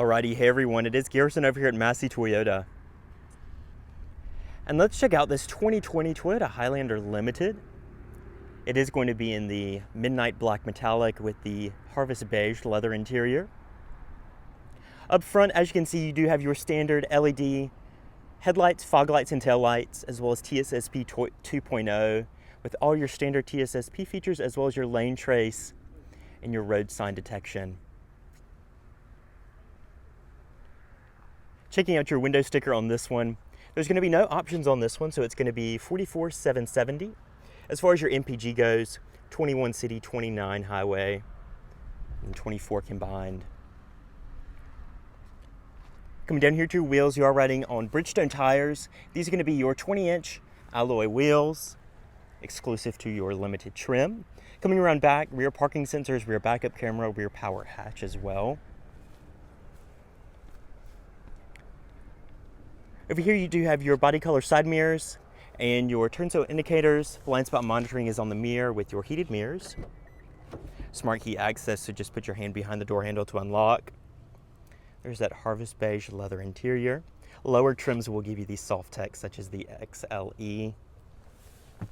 Alrighty, hey everyone, it is Garrison over here at Massey Toyota. And let's check out this 2020 Toyota Highlander Limited. It is going to be in the midnight black metallic with the harvest beige leather interior. Up front, as you can see, you do have your standard LED headlights, fog lights, and tail lights, as well as TSSP 2.0 with all your standard TSSP features, as well as your lane trace and your road sign detection. Checking out your window sticker on this one, there's going to be no options on this one, so it's going to be $44,770. As far as your MPG goes, 21 city, 29 highway, and 24 combined. Coming down here to your wheels, you are riding on Bridgestone tires. These are going to be your 20-inch alloy wheels, exclusive to your limited trim. Coming around back, rear parking sensors, rear backup camera, rear power hatch as well. Over here you do have your body color side mirrors and your turn signal indicators. Blind spot monitoring is on the mirror with your heated mirrors. Smart key access, so just put your hand behind the door handle to unlock. There's that harvest beige leather interior. Lower trims will give you these soft text such as the XLE. And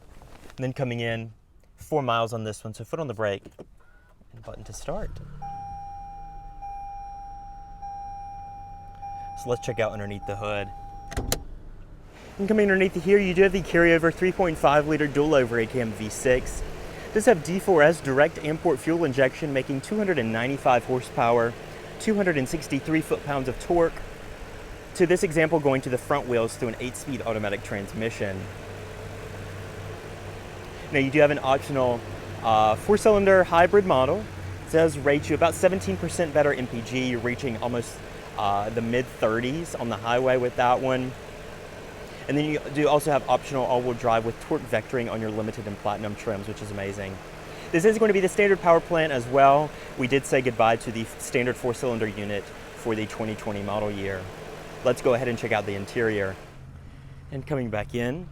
then coming in, 4 miles on this one, so foot on the brake and button to start. So let's check out underneath the hood. And coming underneath here, you do have the carryover 3.5 liter dual over AKM V6. Does have D4S direct import fuel injection, making 295 horsepower, 263 foot-pounds of torque. To this example, going to the front wheels through an 8-speed automatic transmission. Now you do have an optional 4-cylinder hybrid model. It does rate you about 17% better MPG. You're reaching almost the mid-30s on the highway with that one. And then you do also have optional all-wheel drive with torque vectoring on your limited and platinum trims, which is amazing. This is going to be the standard power plant as well. We did say goodbye to the standard 4-cylinder unit for the 2020 model year. Let's go ahead and check out the interior. And coming back in,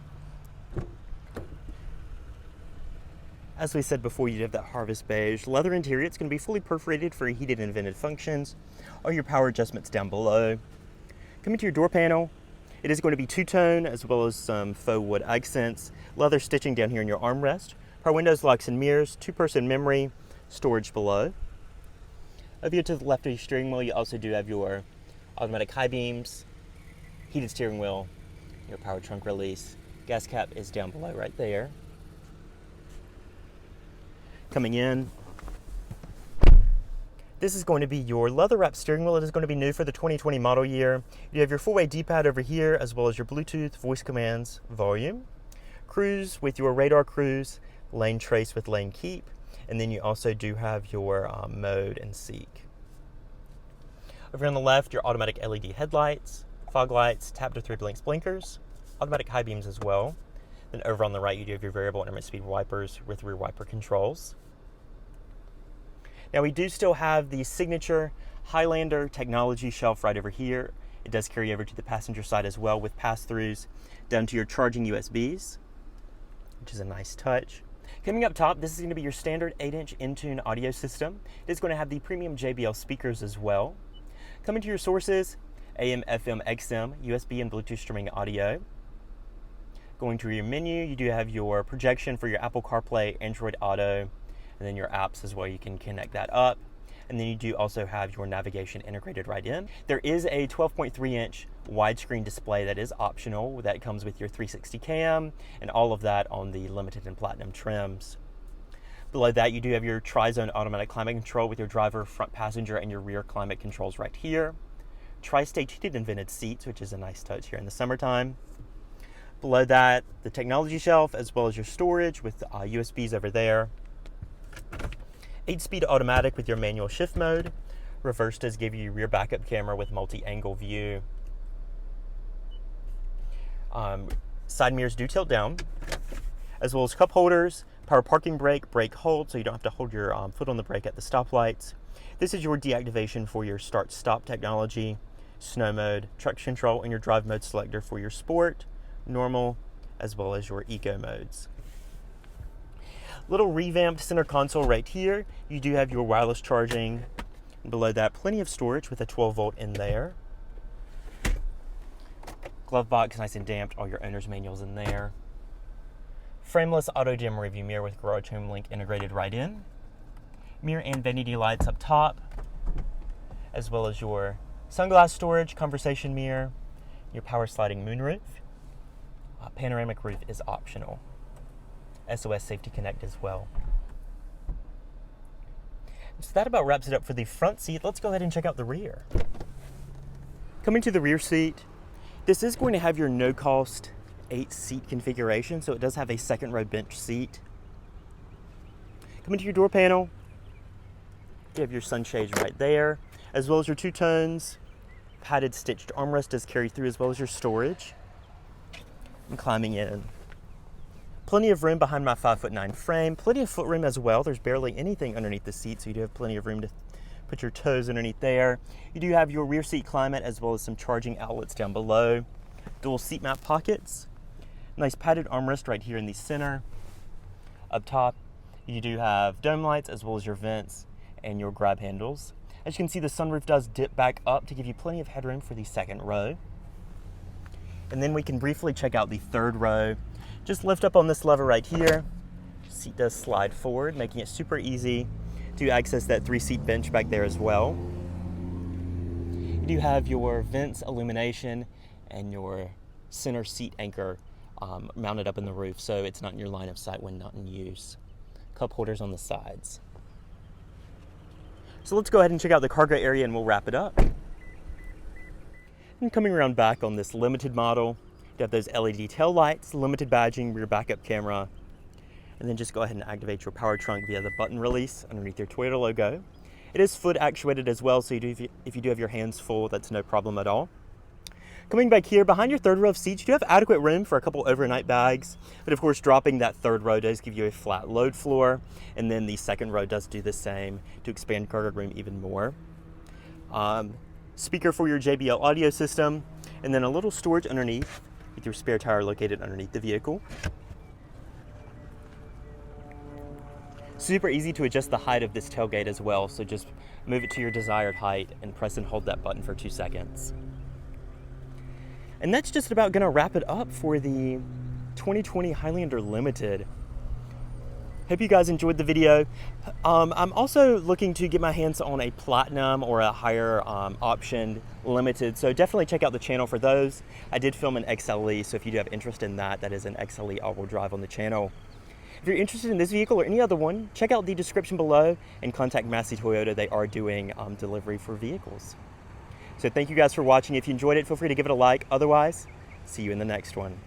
as we said before, you have that harvest beige leather interior. It's going to be fully perforated for heated and vented functions. All your power adjustments down below. Coming to your door panel, it is going to be two-tone as well as some faux wood accents. Leather stitching down here in your armrest. Power windows, locks and mirrors, 2-person memory, storage below. Over here to the left of your steering wheel, you also do have your automatic high beams, heated steering wheel, your power trunk release. Gas cap is down below right there. Coming in, this is going to be your leather wrapped steering wheel. It is going to be new for the 2020 model year. You have your full-way D-pad over here, as well as your Bluetooth, voice commands, volume, cruise with your radar cruise, lane trace with lane keep, and then you also do have your mode and seek. Over on the left, your automatic LED headlights, fog lights, tap to 3 blinks blinkers, automatic high beams as well. Then over on the right, you do have your variable intermittent speed wipers with rear wiper controls. Now we do still have the signature Highlander technology shelf right over here. It does carry over to the passenger side as well with pass-throughs down to your charging USBs, which is a nice touch. Coming up top, this is going to be your standard 8-inch in-tune audio system. It is going to have the premium JBL speakers as well. Coming to your sources, AM, FM, XM, USB, and Bluetooth streaming audio. Going to your menu, you do have your projection for your Apple CarPlay, Android Auto, and then your apps as well. You can connect that up. And then you do also have your navigation integrated right in. There is a 12.3-inch widescreen display that is optional. That comes with your 360 cam and all of that on the limited and platinum trims. Below that, you do have your tri-zone automatic climate control with your driver, front passenger, and your rear climate controls right here. Tri-state heated and vented seats, which is a nice touch here in the summertime. Below that, the technology shelf, as well as your storage with USBs over there. 8-speed automatic with your manual shift mode. Reverse does give you rear backup camera with multi-angle view. Side mirrors do tilt down, as well as cup holders, power parking brake, brake hold, so you don't have to hold your foot on the brake at the stoplights. This is your deactivation for your start-stop technology, snow mode, traction control, and your drive mode selector for your sport, normal, as well as your eco modes. Little revamped center console right here. You do have your wireless charging, And below that, plenty of storage with a 12-volt in there. Glove box, nice and damped, all your owner's manuals in there. Frameless auto-dim rearview mirror with garage home link integrated right in. Mirror and vanity lights up top, as well as your sunglass storage, conversation mirror, your power sliding moonroof. Panoramic roof is optional. SOS Safety Connect as well. So that about wraps it up for the front seat. Let's go ahead and check out the rear. Coming to the rear seat, this is going to have your no-cost 8-seat configuration, so it does have a second row bench seat. Coming to your door panel, you have your sunshades right there, as well as your two-tones. Padded stitched armrest does carry through, as well as your storage. I'm climbing in. Plenty of room behind my 5'9" frame, plenty of footroom as well. There's barely anything underneath the seat, so you do have plenty of room to put your toes underneath there. You do have your rear seat climate as well as some charging outlets down below. Dual seat map pockets. Nice padded armrest right here in the center. Up top, you do have dome lights as well as your vents and your grab handles. As you can see, the sunroof does dip back up to give you plenty of headroom for the second row. And then we can briefly check out the third row. Just lift up on this lever right here. Seat does slide forward, making it super easy to access that 3-seat bench back there as well. You do have your vents, illumination, and your center seat anchor mounted up in the roof, so it's not in your line of sight when not in use. Cup holders on the sides. So let's go ahead and check out the cargo area and we'll wrap it up. And coming around back on this limited model, you have those LED tail lights, limited badging, rear backup camera, and then just go ahead and activate your power trunk via the button release underneath your Toyota logo. It is foot actuated as well, so if you do have your hands full, that's no problem at all. Coming back here, behind your third row of seats, you do have adequate room for a couple overnight bags, but of course dropping that third row does give you a flat load floor, and then the second row does do the same to expand cargo room even more. Speaker for your JBL audio system, and then a little storage underneath with your spare tire located underneath the vehicle. Super easy to adjust the height of this tailgate as well, so just move it to your desired height and press and hold that button for 2 seconds. And that's just about gonna wrap it up for the 2020 Highlander Limited. Hope you guys enjoyed the video. I'm also looking to get my hands on a Platinum or a higher option Limited, so definitely check out the channel for those. I did film an XLE, so if you do have interest in that, that is an XLE all-wheel drive on the channel. If you're interested in this vehicle or any other one, check out the description below and contact Massey Toyota. They are doing delivery for vehicles. So thank you guys for watching. If you enjoyed it, feel free to give it a like. Otherwise, see you in the next one.